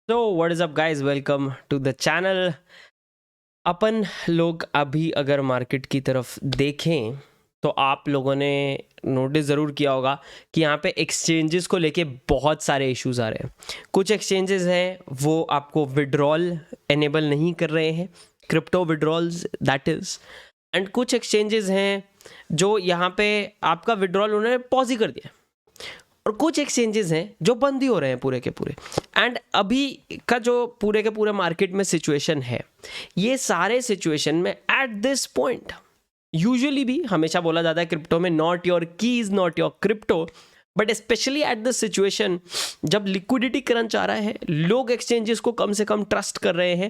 तो what is up guys, welcome to the channel. अपन लोग अभी अगर मार्केट की तरफ देखें तो आप लोगों ने नोटिस ज़रूर किया होगा कि यहाँ पे एक्सचेंजेस को लेके बहुत सारे इश्यूज आ रहे हैं। कुछ एक्सचेंजेस हैं वो आपको विड्रॉल एनेबल नहीं कर रहे हैं, crypto withdrawals that is. And कुछ एक्सचेंजेस हैं जो यहाँ पे आपका विड्रॉल उन्होंने पॉज ही कर दिया, और कुछ एक्सचेंजेस हैं जो बंद ही हो रहे हैं पूरे के पूरे। एंड अभी का जो पूरे के पूरे मार्केट में सिचुएशन है, ये सारे सिचुएशन में एट दिस पॉइंट यूजुअली भी हमेशा बोला जाता है क्रिप्टो में not your keys not your crypto, but specially at this situation जब लिक्विडिटी क्रंच आ रहा है, लोग एक्सचेंजेस को कम से कम ट्रस्ट कर रहे हैं,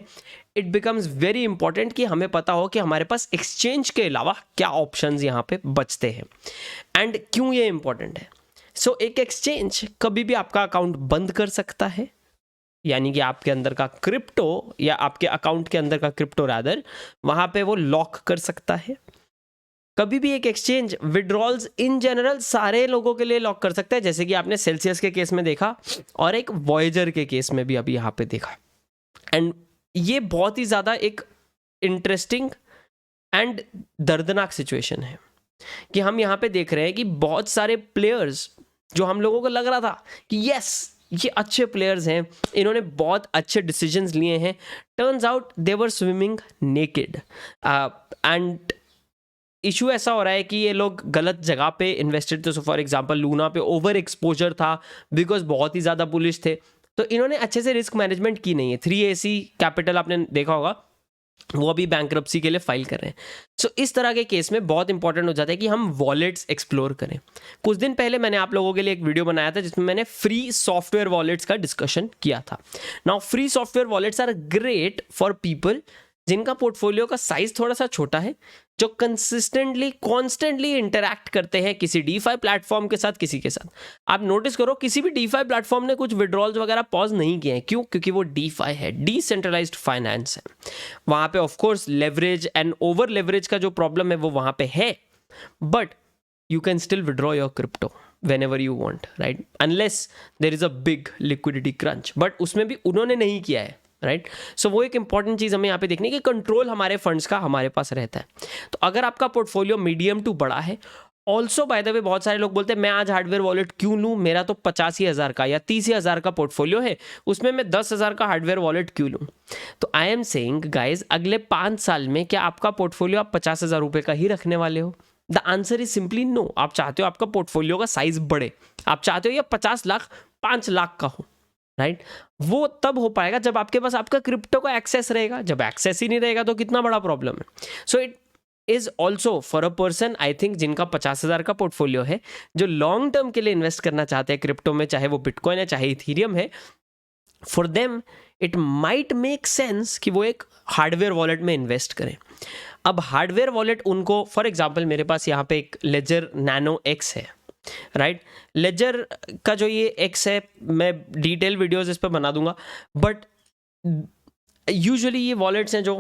इट बिकम्स वेरी इंपॉर्टेंट कि हमें पता हो कि हमारे पास एक्सचेंज के अलावा क्या ऑप्शंस यहाँ पे बचते हैं एंड क्यों ये इंपॉर्टेंट है। सो एक एक्सचेंज कभी भी आपका अकाउंट बंद कर सकता है, यानी कि आपके अंदर का क्रिप्टो या आपके अकाउंट के अंदर का क्रिप्टो रादर वहां पे वो लॉक कर सकता है। कभी भी एक एक्सचेंज विड्रॉल्स इन जनरल सारे लोगों के लिए लॉक कर सकता है, जैसे कि आपने सेल्सियस के केस में देखा और एक वॉयेजर के केस में भी अभी यहाँ पे देखा। एंड ये बहुत ही ज़्यादा एक इंटरेस्टिंग एंड दर्दनाक सिचुएशन है कि हम यहाँ पे देख रहे हैं कि बहुत सारे प्लेयर्स जो हम लोगों को लग रहा था कि यस ये अच्छे प्लेयर्स हैं, इन्होंने बहुत अच्छे डिसीजंस लिए हैं, turns out they were swimming naked. And issue ऐसा हो रहा है कि ये लोग गलत जगह पे इन्वेस्टेड थे। सो फॉर एग्जांपल लूना पे ओवर एक्सपोजर था बिकॉज बहुत ही ज़्यादा बुलिश थे, तो इन्होंने अच्छे से रिस्क मैनेजमेंट की नहीं है। 3AC कैपिटल आपने देखा होगा, वो अभी बैंक्रप्सी के लिए फाइल कर रहे हैं। सो इस तरह के केस में बहुत इंपॉर्टेंट हो जाता है कि हम वॉलेट्स एक्सप्लोर करें। कुछ दिन पहले मैंने आप लोगों के लिए एक वीडियो बनाया था जिसमें मैंने फ्री सॉफ्टवेयर वॉलेट्स का डिस्कशन किया था। Now free software wallets are great for people जिनका पोर्टफोलियो का साइज थोड़ा सा छोटा है, जो कंसिस्टेंटली कॉन्स्टेंटली इंटरैक्ट करते हैं किसी डीफाई प्लेटफॉर्म के साथ, किसी के साथ। आप नोटिस करो किसी भी डीफाई प्लेटफॉर्म ने कुछ विड्रॉल्स वगैरह पॉज नहीं किए हैं। क्यों? क्योंकि वो डीफाई है, डिसेंट्रलाइज्ड फाइनेंस है। वहाँ पे of course leverage and over leverage का जो प्रॉब्लम है वो वहाँ पे है, but you can still withdraw your crypto whenever you want, right? Unless there is a big liquidity crunch, but उसमें भी उन्होंने नहीं किया है, राइट? सो वो एक इंपॉर्टेंट चीज़ हमें यहाँ पे देखने की, कंट्रोल हमारे फंड्स का हमारे पास रहता है। तो अगर आपका पोर्टफोलियो मीडियम टू बड़ा है, ऑल्सो बाय द वे बहुत सारे लोग बोलते हैं मैं आज हार्डवेयर वॉलेट क्यों लूँ, मेरा तो 85,000 का या 30,000 का पोर्टफोलियो है, उसमें मैं 10,000 का हार्डवेयर वॉलेट क्यों लूँ। तो आई एम सेइंग गाइज, अगले 5 साल में क्या आपका पोर्टफोलियो आप 50,000 रुपये का ही रखने वाले हो? The answer is simply no. आप चाहते हो आपका पोर्टफोलियो का साइज बढ़े, आप चाहते हो ये 50 लाख 5 लाख का हो, राइट? वो तब हो पाएगा जब आपके पास आपका क्रिप्टो का एक्सेस रहेगा। जब एक्सेस ही नहीं रहेगा तो कितना बड़ा प्रॉब्लम है। So it is also for a person, I think, जिनका 50,000 का पोर्टफोलियो है, जो लॉन्ग टर्म के लिए इन्वेस्ट करना चाहते हैं क्रिप्टो में, चाहे वो बिटकॉइन है चाहे इथीरियम है, for them it might make sense कि वो एक हार्डवेयर वॉलेट में इन्वेस्ट करें। अब हार्डवेयर वॉलेट उनको, फॉर एग्जांपल मेरे पास यहाँ पे एक लेजर नैनो एक्स है, राइट? लेजर का जो ये एक्स है, मैं डिटेल वीडियोस इस पर बना दूंगा, बट यूजुअली ये वॉलेट्स हैं जो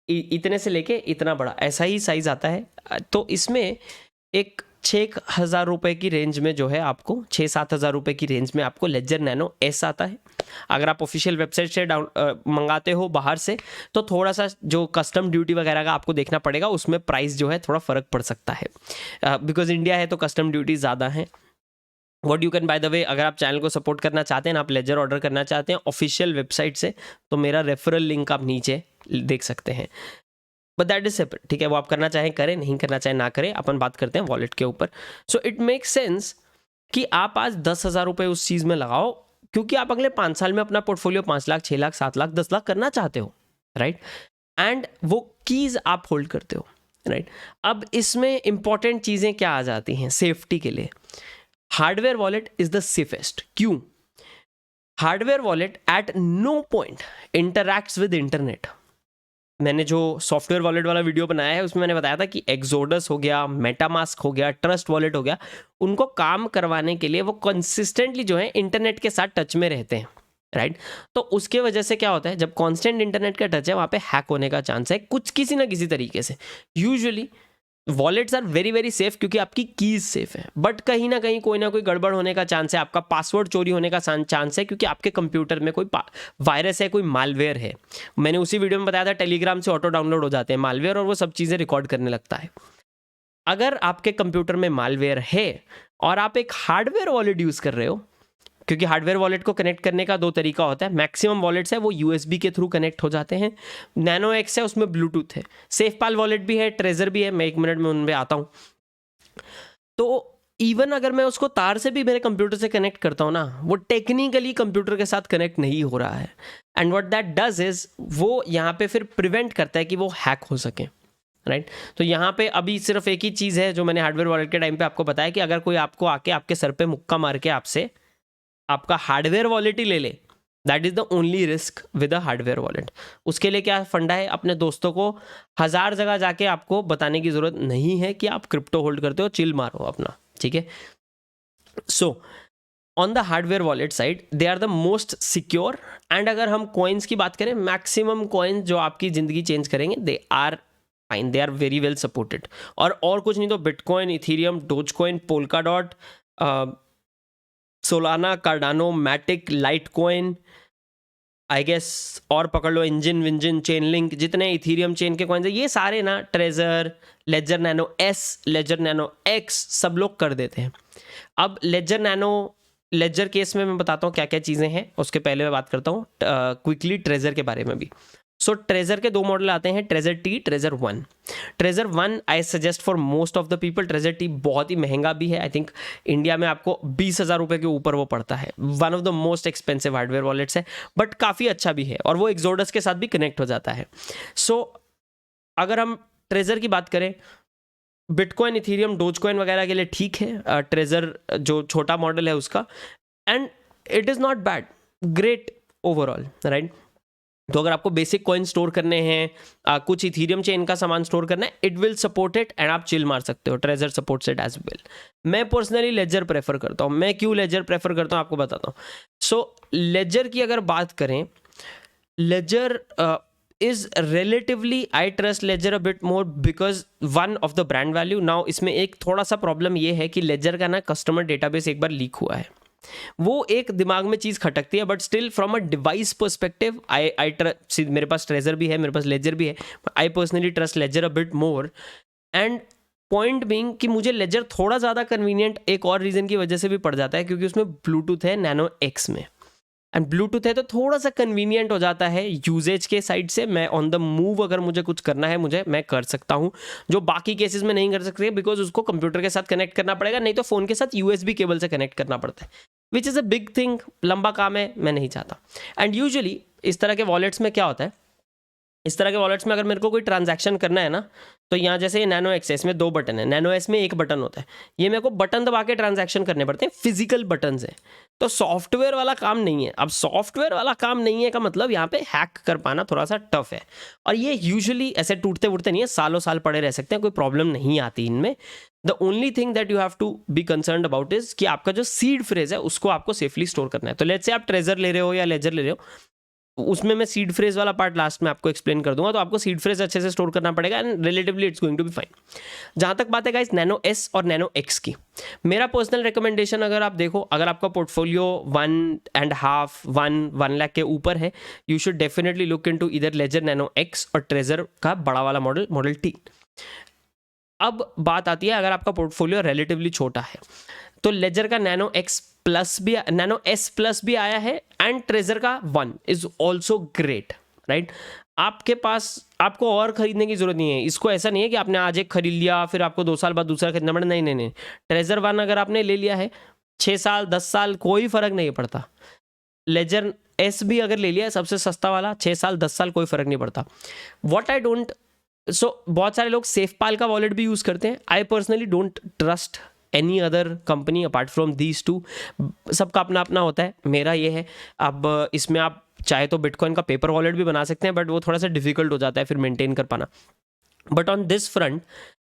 इतने से लेके इतना बड़ा ऐसा ही साइज आता है। तो इसमें एक 6,000 रुपये की रेंज में जो है, आपको 6-7 हज़ार रुपये की रेंज में आपको लेजर नैनो एस आता है। अगर आप ऑफिशियल वेबसाइट से मंगाते हो बाहर से, तो थोड़ा सा जो कस्टम ड्यूटी वगैरह का आपको देखना पड़ेगा, उसमें प्राइस जो है थोड़ा फ़र्क पड़ सकता है, बिकॉज इंडिया है तो कस्टम ड्यूटी ज़्यादा है। What you can, by the way, अगर आप चैनल को सपोर्ट करना चाहते हैं, आप लेजर ऑर्डर करना चाहते हैं ऑफिशियल वेबसाइट से, तो मेरा रेफरल लिंक आप नीचे देख सकते हैं, बट दैट इज सेपरेट, ठीक है? वो आप करना चाहें करें, नहीं करना चाहें ना करें, अपन बात करते हैं वॉलेट के ऊपर। सो इट मेक सेंस कि आप आज 10,000 रुपये उस चीज़ में लगाओ, क्योंकि आप अगले 5 साल में अपना पोर्टफोलियो 5 लाख 6 लाख 7 लाख 10 लाख करना चाहते हो, राइट? एंड वो कीज़ आप होल्ड करते हो, राइट? अब इसमें इंपॉर्टेंट चीज़ें क्या आ जाती हैं सेफ्टी के लिए? Hardware wallet is the safest. क्यों? Hardware wallet at no point interacts with internet. मैंने जो सॉफ्टवेयर वॉलेट वाला वीडियो बनाया है उसमें मैंने बताया था कि एक्सोडस हो गया, मेटामास्क हो गया, ट्रस्ट वॉलेट हो गया, उनको काम करवाने के लिए वो कंसिस्टेंटली जो है इंटरनेट के साथ टच में रहते हैं, राइट? तो उसके वजह से क्या होता है, जब कांस्टेंट इंटरनेट का टच है, वहाँ पे हैक होने का चांस है कुछ किसी ना किसी तरीके से। Usually wallets are very very safe क्योंकि आपकी कीज सेफ है, बट कहीं ना कहीं कोई ना कोई गड़बड़ होने का चांस है, आपका पासवर्ड चोरी होने का चांस है क्योंकि आपके कंप्यूटर में कोई वायरस है, कोई मालवेयर है। मैंने उसी वीडियो में बताया था टेलीग्राम से ऑटो डाउनलोड हो जाते हैं मालवेयर और वो सब चीज़ें रिकॉर्ड करने लगता है। अगर आपके कंप्यूटर में मालवेयर है और आप एक हार्डवेयर वॉलेट यूज़ कर रहे हो, क्योंकि हार्डवेयर वॉलेट को कनेक्ट करने का 2 तरीका होता है। मैक्सिमम वॉलेट्स है वो यूएसबी के थ्रू कनेक्ट हो जाते हैं, नैनो एक्स है उसमें ब्लूटूथ है, सेफपाल वॉलेट भी है, ट्रेजर भी है, मैं 1 मिनट में उनमें आता हूँ। तो इवन अगर मैं उसको तार से भी मेरे कंप्यूटर से कनेक्ट करता हूँ ना, वो टेक्निकली कंप्यूटर के साथ कनेक्ट नहीं हो रहा है। And what that does is वो यहाँ पे फिर प्रिवेंट करता है कि वो हैक हो सके, राइट। तो यहाँ पे अभी सिर्फ एक ही चीज़ है जो मैंने हार्डवेयर वॉलेट के टाइम पे आपको बताया कि अगर कोई आपको आके आपके सर पे मुक्का मार के आपसे आपका हार्डवेयर वॉलेट ही ले ले, that is the only risk with a hardware wallet. उसके लिए क्या फंडा है, अपने दोस्तों को 1000 जगह जाके आपको बताने की जरूरत नहीं है कि आप क्रिप्टो होल्ड करते हो, चिल मारो अपना, ठीक है। So on the hardware wallet side they are the most secure. And अगर हम कॉइन्स की बात करें, मैक्सिमम कॉइन जो आपकी जिंदगी चेंज करेंगे they are fine, they are very well supported. और कुछ नहीं तो Bitcoin, Ethereum, Dogecoin, Polkadot, Solana, Cardano, Matic, Litecoin, I guess और पकड़ लो इंजन विंजन, चेन लिंक, जितने इथीरियम चेन के कॉइन्स हैं ये सारे ना, Trezor, Ledger Nano S, Ledger Nano X, सब लोग कर देते हैं। अब लेजर केस में मैं बताता हूँ क्या क्या चीज़ें हैं, उसके पहले मैं बात करता हूँ क्विकली ट्रेजर के बारे में भी। सो ट्रेजर के 2 मॉडल आते हैं, treasure T, treasure 1। Treasure 1 I suggest for most of the people. Treasure T बहुत ही महंगा भी है, आई थिंक इंडिया में आपको 20,000 रुपये के ऊपर वो पड़ता है। One of the most expensive hardware wallets है, बट काफ़ी अच्छा भी है और वो एक्सोडस के साथ भी कनेक्ट हो जाता है। सो अगर हम ट्रेजर की बात करें, बिटकॉइन, इथीरियम, डोजकॉइन वगैरह के लिए ठीक है ट्रेजर जो छोटा मॉडल है उसका, and it is not bad, great overall, right. तो अगर आपको बेसिक कॉइन स्टोर करने हैं, कुछ इथीरियम चेन का सामान स्टोर करना है, it will support it and आप चिल मार सकते हो। Trezor supports it as well. मैं पर्सनली लेजर प्रेफर करता हूँ। मैं क्यों लेजर प्रेफर करता हूँ आपको बताता हूँ। सो लेजर की अगर बात करें, Ledger is relatively, I trust Ledger a bit more because one of the brand value. Now इसमें एक थोड़ा सा प्रॉब्लम ये है कि लेजर का ना कस्टमर डेटाबेस एक बार लीक हुआ है, वो एक दिमाग में चीज़ खटकती है, but still from a device perspective I trust, मेरे पास ट्रेजर भी है, मेरे पास लेजर भी है, I personally trust Ledger a bit more. And point being कि मुझे लेजर थोड़ा ज़्यादा कन्वीनियंट एक और रीज़न की वजह से भी पड़ जाता है, क्योंकि उसमें ब्लूटूथ है नैनो एक्स में, एंड ब्लूटूथ है तो थोड़ा सा कन्वीनियंट हो जाता है यूजेज के साइड से। मैं ऑन द मूव अगर मुझे कुछ करना है मैं कर सकता हूँ, जो बाकी केसेस में नहीं कर सकते, बिकॉज उसको कंप्यूटर के साथ कनेक्ट करना पड़ेगा, नहीं तो फ़ोन के साथ यूएसबी केबल से कनेक्ट करना पड़ता है, which is a big thing, लंबा काम है, मैं नहीं चाहता। एंड यूजुअली इस तरह के वॉलेट्स में क्या होता है, इस तरह के वॉलेट्स में अगर मेरे को कोई ट्रांजैक्शन करना है ना, तो यहाँ जैसे ये नैनो एक्स है, इसमें 2 बटन है, नैनो एस में 1 बटन होता है, ये मेरे को बटन दबा के ट्रांजैक्शन करने पड़ते हैं, फिजिकल बटन है, तो सॉफ्टवेयर वाला काम नहीं है। अब सॉफ्टवेयर वाला काम नहीं है का मतलब यहाँ पे हैक कर पाना थोड़ा सा टफ है, और ये यूजुअली ऐसे टूटते वूटते नहीं है, सालों साल पड़े रह सकते हैं, कोई प्रॉब्लम नहीं आती इनमें। The only thing that you have to be concern about is कि आपका जो सीड फ्रेज है उसको आपको सेफली स्टोर करना है। तो लेट्स से आप ट्रेजर ले रहे हो या लेजर ले रहे हो, उसमें मैं सीड फ्रेज वाला पार्ट लास्ट में आपको एक्सप्लेन कर दूंगा, तो आपको सीड फ्रेज अच्छे से स्टोर करना पड़ेगा, and relatively it's going to be fine. जहां तक बात है गाइस नैनो एस और नैनो एक्स की, मेरा पर्सनल रिकमेंडेशन अगर आप देखो, अगर आपका पोर्टफोलियो 1.5 लाख के ऊपर है, you should definitely look into either Ledger Nano X और ट्रेजर का बड़ा वाला मॉडल टी। अब बात आती है अगर आपका पोर्टफोलियो रिलेटिवली छोटा है, तो लेजर का नैनो एक्स प्लस भी, नैनो एस प्लस भी आया है, एंड ट्रेजर का 1 इज ऑल्सो ग्रेट, राइट। आपके पास आपको और खरीदने की जरूरत नहीं है, इसको ऐसा नहीं है कि आपने आज एक खरीद लिया फिर आपको 2 साल बाद दूसरा खरीदना पड़े, नहीं नहीं नहीं। ट्रेजर 1 अगर आपने ले लिया है 6 साल 10 साल कोई फर्क नहीं पड़ता। लेजर एस भी अगर ले लिया है सबसे सस्ता वाला, 6 साल 10 साल कोई फर्क नहीं पड़ता। वॉट आई डोंट, सो बहुत सारे लोग सेफपाल का वॉलेट भी यूज़ करते हैं, I personally don't trust any other company apart from these 2। सबका अपना अपना होता है, मेरा ये है। अब इसमें आप चाहे तो बिटकॉइन का पेपर वॉलेट भी बना सकते हैं, बट वो थोड़ा सा डिफिकल्ट हो जाता है फिर मेंटेन कर पाना। बट ऑन दिस फ्रंट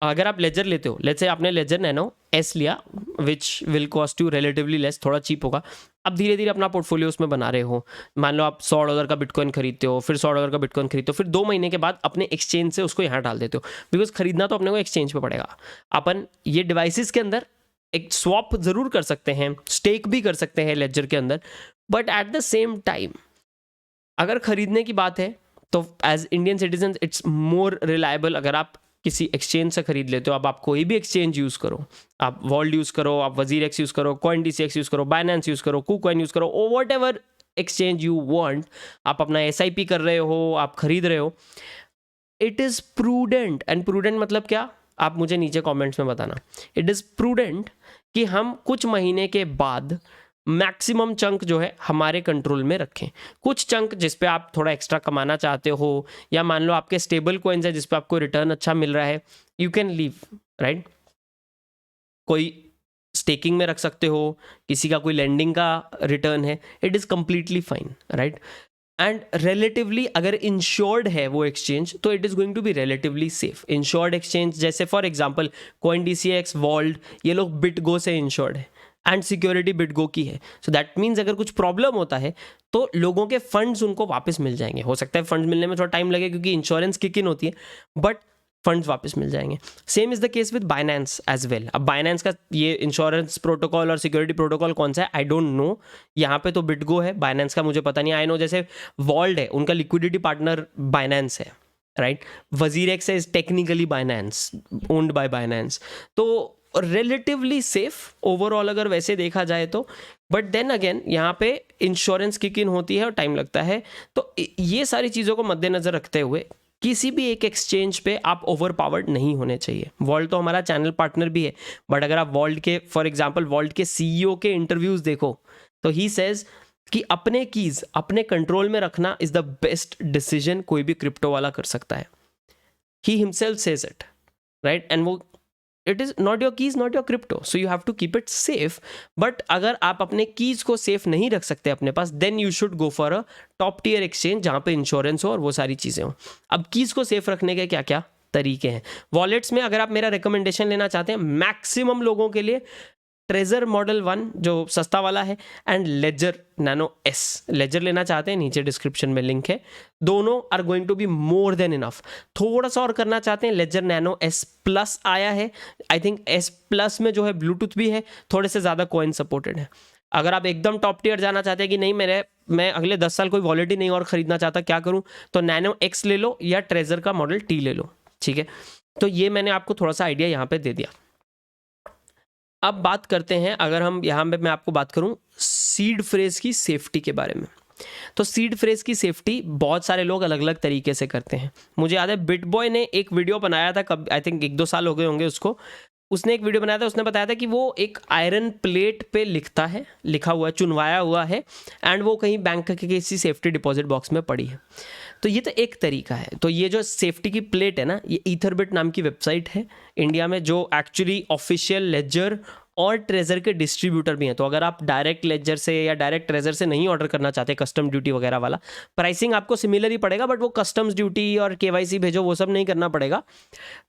अगर आप लेजर लेते हो, लेट्स से आपने लेजर नैनो एस लिया which will cost you relatively less, थोड़ा चीप होगा। अब धीरे धीरे अपना पोर्टफोलियो उसमें बना रहे हो, मान लो आप $100 का बिटकॉइन खरीदते हो, फिर $100 का बिटकॉइन खरीदते हो, फिर 2 महीने के बाद अपने एक्सचेंज से उसको यहाँ डाल देते हो, बिकॉज खरीदना तो अपने को एक्सचेंज पे पड़ेगा। अपन ये डिवाइसेस के अंदर एक स्वैप जरूर कर सकते हैं, स्टेक भी कर सकते हैं लेजर के अंदर, but at the same time अगर खरीदने की बात है तो as Indian citizen it's more reliable. अगर आप किसी एक्सचेंज से खरीद लेते हो, अब आप कोई भी एक्सचेंज यूज़ करो, आप वॉल्ट यूज़ करो, आप वजीर एक्स यूज़ करो, CoinDCX यूज़ करो, बाइनेंस यूज़ करो, KuCoin यूज़ करो, और what ever exchange you want, आप अपना SIP कर रहे हो, आप खरीद रहे हो, it is prudent. And prudent मतलब क्या, आप मुझे नीचे कमेंट्स में बताना। इट इज़ प्रूडेंट कि हम कुछ महीने के बाद मैक्सिमम चंक जो है हमारे कंट्रोल में रखें। कुछ चंक जिस पे आप थोड़ा एक्स्ट्रा कमाना चाहते हो, या मान लो आपके स्टेबल कॉइन्स है जिस पे आपको रिटर्न अच्छा मिल रहा है, यू कैन लीव, राइट। कोई स्टेकिंग में रख सकते हो, किसी का कोई लेंडिंग का रिटर्न है, it is completely fine, right. And relatively अगर इंश्योर्ड है वो एक्सचेंज तो it is going to be relatively safe. Insured exchange जैसे फॉर एग्जांपल CoinDCX, वॉल्ट, ये लोग बिटगो से इंश्योर्ड है एंड सिक्योरिटी बिटगो की है। सो दैट मीन्स अगर कुछ प्रॉब्लम होता है तो लोगों के फंड्स उनको वापस मिल जाएंगे। हो सकता है फंड्स मिलने में थोड़ा टाइम लगे क्योंकि इंश्योरेंस किक इन होती है, बट फंड्स वापस मिल जाएंगे। Same is the case with Binance as well. अब बाइनेंस का ये इंश्योरेंस प्रोटोकॉल और सिक्योरिटी प्रोटोकॉल कौन सा है आई डोंट नो, यहाँ पे तो बिटगो है, बाइनेंस का मुझे पता नहीं। आई नो जैसे वॉल्ट है, उनका लिक्विडिटी पार्टनर बाइनेंस है, राइट। वजीर x is technically Binance, owned by Binance, तो रिलेटिवली सेफ ओवरऑल अगर वैसे देखा जाए तो। बट देन अगेन यहाँ पे इंश्योरेंस किक इन होती है और टाइम लगता है, तो ये सारी चीज़ों को मद्देनजर रखते हुए किसी भी एक एक्सचेंज पे आप ओवर पावर्ड नहीं होने चाहिए। वॉल्ट तो हमारा चैनल पार्टनर भी है, बट अगर आप वॉल्ट के फॉर एग्जांपल वॉल्ट के CEO के इंटरव्यूज देखो तो ही सेज कि अपने कीज अपने कंट्रोल में रखना इज द बेस्ट डिसीजन कोई भी क्रिप्टो वाला कर सकता है। He himself says it, right. And वो it is not your keys not your crypto, so you have to keep it safe. But अगर आप अपने कीज को सेफ नहीं रख सकते अपने पास, then you should go for a top tier exchange जहाँ पे इंश्योरेंस हो और वो सारी चीज़ें हो। अब कीज को सेफ रखने के क्या क्या तरीके हैं वॉलेट्स में, अगर आप मेरा रिकमेंडेशन लेना चाहते हैं मैक्सिमम लोगों के लिए ट्रेजर मॉडल 1 जो सस्ता वाला है, and Ledger Nano S. Ledger लेना चाहते हैं, नीचे डिस्क्रिप्शन में लिंक है। दोनों are going to be more than enough. थोड़ा सा और करना चाहते हैं, लेजर नैनो एस प्लस आया है, आई थिंक एस प्लस में जो है ब्लूटूथ भी है, थोड़े से ज़्यादा कॉइन सपोर्टेड है। अगर आप एकदम टॉप टियर जाना चाहते हैं कि नहीं मैं अगले 10 साल कोई वॉलेट ही नहीं और खरीदना चाहता, क्या करूं, तो नैनो एक्स ले लो या ट्रेजर का मॉडल टी ले लो, ठीक है। तो ये मैंने आपको थोड़ा सा आइडिया यहाँ पे दे दिया। अब बात करते हैं, अगर हम यहाँ पे मैं आपको बात करूँ सीड फ्रेज की सेफ्टी के बारे में, तो सीड फ्रेज की सेफ्टी बहुत सारे लोग अलग अलग तरीके से करते हैं। मुझे याद है बिटबॉय ने एक वीडियो बनाया था, कब आई थिंक 1-2 साल हो गए होंगे उसको। उसने एक वीडियो बनाया था, उसने बताया था कि वो एक आयरन प्लेट पे लिखा हुआ है, चुनवाया हुआ है, एंड वो कहीं बैंक के किसी सेफ्टी डिपॉजिट बॉक्स में पड़ी है। तो ये तो एक तरीका है। तो ये जो सेफ्टी की प्लेट है ना, ये ईथरबिट नाम की वेबसाइट है इंडिया में, जो एक्चुअली ऑफिशियल लेजर और ट्रेजर के डिस्ट्रीब्यूटर भी हैं। तो अगर आप डायरेक्ट लेजर से या डायरेक्ट ट्रेजर से नहीं ऑर्डर करना चाहते, कस्टम ड्यूटी वगैरह वाला, प्राइसिंग आपको सिमिलर ही पड़ेगा, बट वो कस्टम्स ड्यूटी और KYC भेजो वो सब नहीं करना पड़ेगा।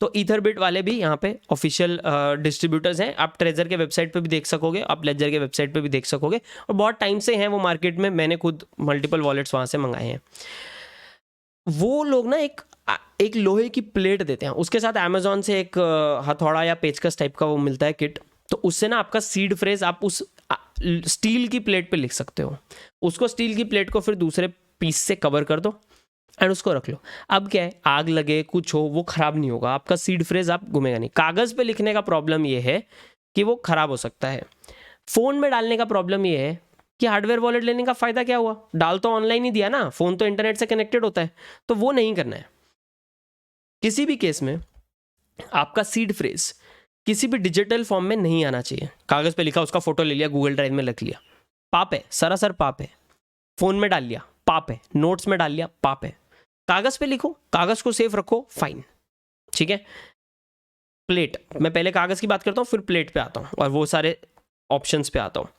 तो ईथरबिट वाले भी यहाँ पे ऑफिशियल डिस्ट्रीब्यूटर्स हैं। आप ट्रेजर के वेबसाइट पे भी देख सकोगे, आप लेजर के वेबसाइट पे भी देख सकोगे, और बहुत टाइम से हैं वो मार्केट में। मैंने खुद मल्टीपल वॉलेट्स वहाँ से मंगाए हैं। वो लोग ना एक लोहे की प्लेट देते हैं, उसके साथ अमेजोन से एक हथौड़ा या पेचकस टाइप का वो मिलता है किट, तो उससे ना आपका सीड फ्रेज आप उस स्टील की प्लेट पे लिख सकते हो। उसको स्टील की प्लेट को फिर दूसरे पीस से कवर कर दो एंड उसको रख लो। अब क्या है, आग लगे कुछ हो वो खराब नहीं होगा, आपका सीड फ्रेज आप घूमेगा नहीं। कागज़ पे लिखने का प्रॉब्लम ये है कि वो खराब हो सकता है। फ़ोन में डालने का प्रॉब्लम ये है कि हार्डवेयर वॉलेट लेने का फ़ायदा क्या हुआ, डाल तो ऑनलाइन ही दिया ना, फ़ोन तो इंटरनेट से कनेक्टेड होता है, तो वो नहीं करना है। किसी भी केस में आपका सीड फ्रेज किसी भी डिजिटल फॉर्म में नहीं आना चाहिए। कागज़ पे लिखा, उसका फोटो ले लिया, गूगल ड्राइव में रख लिया, पाप है, सरासर पाप है। फ़ोन में डाल लिया, पाप है। नोट्स में डाल लिया, पाप है। कागज़ पे लिखो, कागज़ को सेफ रखो, फाइन, ठीक है। प्लेट, मैं पहले कागज़ की बात करता हूँ फिर प्लेट पे आता हूँ और वो सारे ऑप्शंस पे आता हूँ।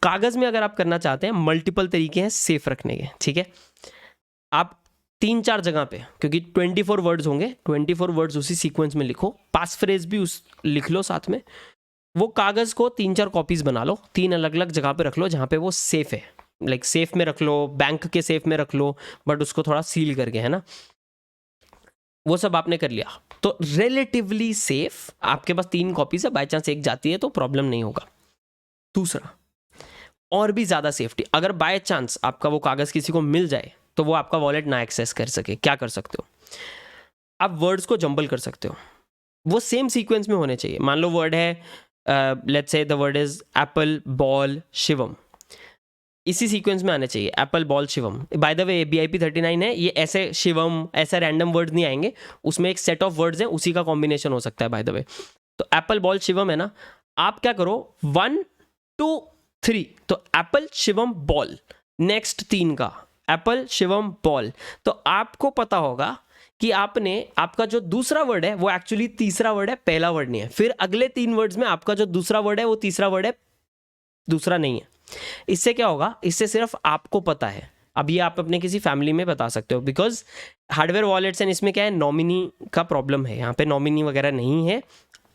कागज़ में अगर आप करना चाहते हैं, मल्टीपल तरीके हैं सेफ रखने के, ठीक है। आप 3-4 जगह पे, क्योंकि 24 वर्ड्स होंगे, 24 वर्ड्स उसी सीक्वेंस में लिखो, पास फ्रेज भी उस लिख लो साथ में। वो कागज़ को 3-4 कॉपीज़ बना लो, 3 अलग अलग जगह पे रख लो जहाँ पे वो सेफ़ है, लाइक सेफ में रख लो, बैंक के सेफ में रख लो, बट उसको थोड़ा सील करके, है ना। वो सब आपने कर लिया तो रिलेटिवली सेफ, आपके पास 3 कॉपीज है, बाय चांस एक जाती है तो प्रॉब्लम नहीं होगा। दूसरा, और भी ज़्यादा सेफ्टी, अगर बाय चांस आपका वो कागज़ किसी को मिल जाए तो वो आपका वॉलेट ना एक्सेस कर सके, क्या कर सकते हो आप? वर्ड्स को जंबल कर सकते हो, वो सेम सीक्वेंस में होने चाहिए। मान लो वर्ड है, let's say the word is Apple ball Shivam, इसी सीक्वेंस में आने चाहिए, Apple ball Shivam. By the way BIP 39 है, ये ऐसे शिवम ऐसे रैंडम वर्ड्स नहीं आएंगे, उसमें एक सेट ऑफ वर्ड्स हैं, उसी का कॉम्बिनेशन हो सकता है बाय द वे। तो एप्पल बॉल शिवम है ना, आप क्या करो 1 2 3, तो एप्पल शिवम बॉल, नेक्स्ट 3 का एप्पल शिवम बॉल। तो आपको पता होगा कि आपने, आपका जो दूसरा वर्ड है वो एक्चुअली तीसरा वर्ड है, पहला वर्ड नहीं है। फिर अगले 3 वर्ड्स में आपका जो दूसरा वर्ड है वो तीसरा वर्ड है, दूसरा नहीं है। इससे क्या होगा, इससे सिर्फ आपको पता है। अब ये आप अपने किसी फैमिली में बता सकते हो, बिकॉज हार्डवेयर वॉलेट्स एंड इसमें क्या है, नॉमिनी का प्रॉब्लम है, यहाँ पे नॉमिनी वगैरह नहीं है।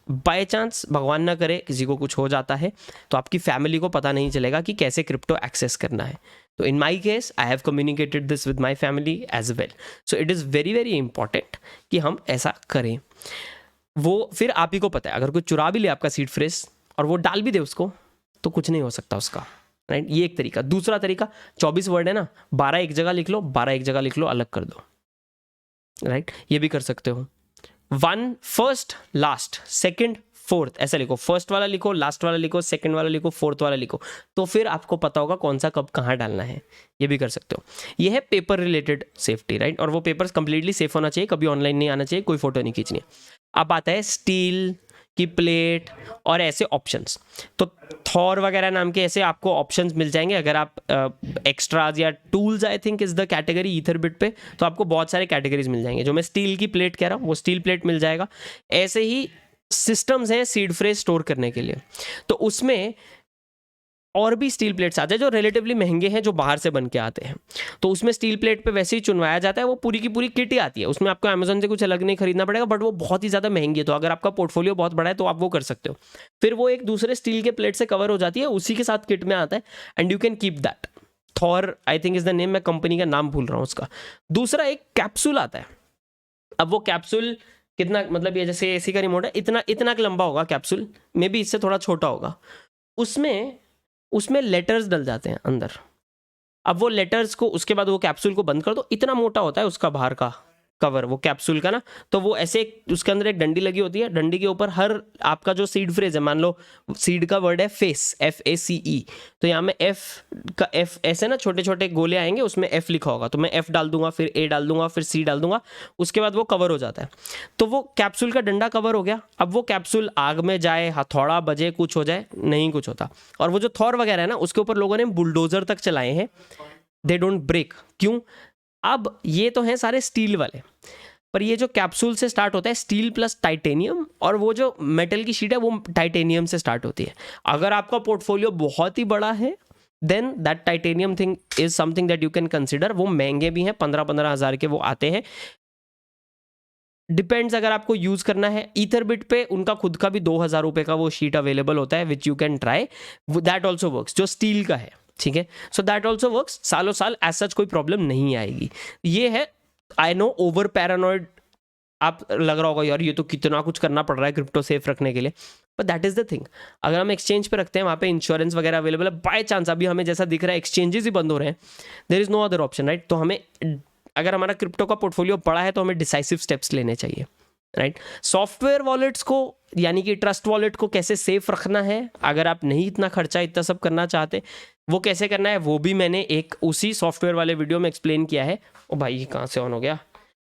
बाय चांस भगवान ना करे किसी को कुछ हो जाता है तो आपकी फैमिली को पता नहीं चलेगा कि कैसे क्रिप्टो एक्सेस करना है। तो in my case I have communicated this with my family as well, so it is very very important कि हम ऐसा करें। वो फिर आप ही को पता है, अगर कोई चुरा भी ले आपका सीड फ्रेज और वो डाल भी दे उसको, तो कुछ नहीं हो सकता उसका, राइट। ये एक तरीका। दूसरा तरीका, 24 वर्ड है ना, 12 एक जगह लिख लो, 12 एक जगह लिख लो, अलग कर दो, राइट। ये भी कर सकते हो। 1 फर्स्ट लास्ट सेकंड फोर्थ ऐसा लिखो, फर्स्ट वाला लिखो, लास्ट वाला लिखो, सेकंड वाला लिखो, फोर्थ वाला लिखो, तो फिर आपको पता होगा कौन सा कब कहाँ डालना है। ये भी कर सकते हो। ये है पेपर रिलेटेड सेफ्टी, राइट। और वो पेपर्स कंप्लीटली सेफ होना चाहिए, कभी ऑनलाइन नहीं आना चाहिए, कोई फोटो नहीं खींचनी है। अब आता है स्टील की प्लेट और ऐसे ऑप्शंस। तो थॉर वगैरह नाम के ऐसे आपको ऑप्शंस मिल जाएंगे। अगर आप एक्स्ट्राज या tools I think is the category Etherbit पे, तो आपको बहुत सारे कैटेगरीज मिल जाएंगे। जो मैं स्टील की प्लेट कह रहा हूँ वो स्टील प्लेट मिल जाएगा। ऐसे ही सिस्टम्स हैं सीड फ्रेज स्टोर करने के लिए, तो उसमें और भी स्टील प्लेट्स आते हैं जो रिलेटिवली महंगे हैं, जो बाहर से बन के आते हैं। तो उसमें स्टील प्लेट पे वैसे ही चुनवाया जाता है, वो पूरी की पूरी किट ही आती है। उसमें आपको अमेजोन से कुछ अलग नहीं खरीदना पड़ेगा, बट वो बहुत ही ज़्यादा महंगी है। तो अगर आपका पोर्टफोलियो बहुत बड़ा है तो आप वो कर सकते हो। फिर वो एक दूसरे स्टील के प्लेट से कवर हो जाती है, उसी के साथ किट में आता है, and you can keep that. Thor I think is the name, मैं कंपनी का नाम भूल रहा हूँ उसका। दूसरा एक कैप्सूल आता है। अब वो कैप्सूल कितना, मतलब ये जैसे एसी का रिमोट है, इतना इतना लंबा होगा कैप्सूल, मे बी इससे थोड़ा छोटा होगा। उसमें लेटर्स डल जाते हैं अंदर। अब वो लेटर्स को, उसके बाद वो कैप्सूल को बंद कर दो, इतना मोटा होता है उसका बाहर का कवर, वो कैप्सूल का ना। तो वो ऐसे उसके अंदर एक डंडी लगी होती है, डंडी के ऊपर हर आपका जो सीड फ्रेज है, मान लो सीड का वर्ड है फेस, FACE, तो यहाँ में F का F ऐसे ना छोटे छोटे गोले आएंगे, उसमें F लिखा होगा, तो मैं F डाल दूंगा, फिर A डाल दूंगा, फिर C डाल दूंगा, उसके बाद वो कवर हो जाता है। तो वो कैप्सूल का डंडा कवर हो गया। अब वो कैप्सूल आग में जाए, हथौड़ा बजे, कुछ हो जाए, नहीं कुछ होता। और वो जो थॉर वगैरह है ना, उसके ऊपर लोगों ने बुलडोजर तक चलाए हैं, दे डोंट ब्रेक। क्यों? अब ये तो हैं सारे स्टील वाले, पर ये जो कैप्सूल से स्टार्ट होता है स्टील प्लस टाइटेनियम, और वो जो मेटल की शीट है वो टाइटेनियम से स्टार्ट होती है। अगर आपका पोर्टफोलियो बहुत ही बड़ा है, then that titanium thing is something that you can consider. वो महंगे भी हैं, 15-15 हज़ार के वो आते हैं, डिपेंड्स अगर आपको यूज करना है। ईथरबिट पे उनका खुद का भी 2000 रुपये का वो शीट अवेलेबल होता है, which you can try, that also works, जो स्टील का है, ठीक है। सो दैट ऑल्सो वर्क्स, सालों साल एज सच कोई प्रॉब्लम नहीं आएगी। ये है, आई नो ओवर पैरानॉइड आप लग रहा होगा, यार ये तो कितना कुछ करना पड़ रहा है क्रिप्टो सेफ रखने के लिए, but that is the thing. अगर हम एक्सचेंज पे रखते हैं, वहाँ पे इंश्योरेंस वगैरह अवेलेबल है। बाय चांस अभी हमें जैसा दिख रहा है एक्सचेंजेस ही बंद हो रहे हैं, there is no other option, right. तो हमें, अगर हमारा क्रिप्टो का पोर्टफोलियो बड़ा है, तो हमें डिसाइसिव स्टेप्स लेने चाहिए, राइट। सॉफ्टवेयर वॉलेट्स को, यानी कि ट्रस्ट वॉलेट को कैसे सेफ रखना है, अगर आप नहीं इतना खर्चा इतना सब करना चाहते, वो कैसे करना है, वो भी मैंने एक उसी सॉफ्टवेयर वाले वीडियो में एक्सप्लेन किया है। ओ भाई, ये कहाँ से ऑन हो गया?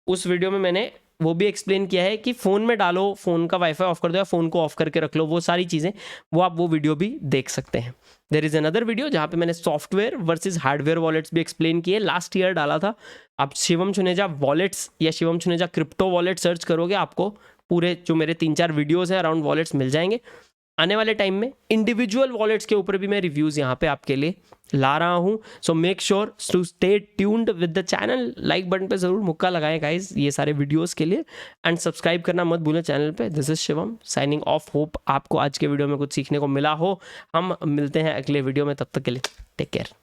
उस वीडियो में मैंने वो भी एक्सप्लेन किया है कि फ़ोन में डालो, फ़ोन का वाईफाई ऑफ कर दो या फ़ोन को ऑफ करके रख लो, वो सारी चीज़ें, वो आप वो वीडियो भी देख सकते हैं। देयर इज़ अनदर वीडियो जहाँ पे मैंने सॉफ्टवेयर वर्सेस हार्डवेयर वॉलेट्स भी एक्सप्लेन किए, लास्ट ईयर डाला था। आप शिवम चुनेजा वॉलेट्स या शिवम चुनेजा क्रिप्टो वॉलेट सर्च करोगे, आपको पूरे जो मेरे 3-4 वीडियोज़ हैं अराउंड वॉलेट्स मिल जाएंगे। आने वाले टाइम में इंडिविजुअल वॉलेट्स के ऊपर भी मैं रिव्यूज़ यहाँ पे आपके लिए ला रहा हूँ. So make sure to stay tuned with the channel. Like button पे ज़रूर मुक्का लगाएं गाइज ये सारे वीडियोस के लिए, एंड सब्सक्राइब करना मत भूलें चैनल पे. This is Shivam signing off. Hope आपको आज के वीडियो में कुछ सीखने को मिला हो. हम मिलते हैं अगले वीडियो में, तब तक के लिए टेक केयर.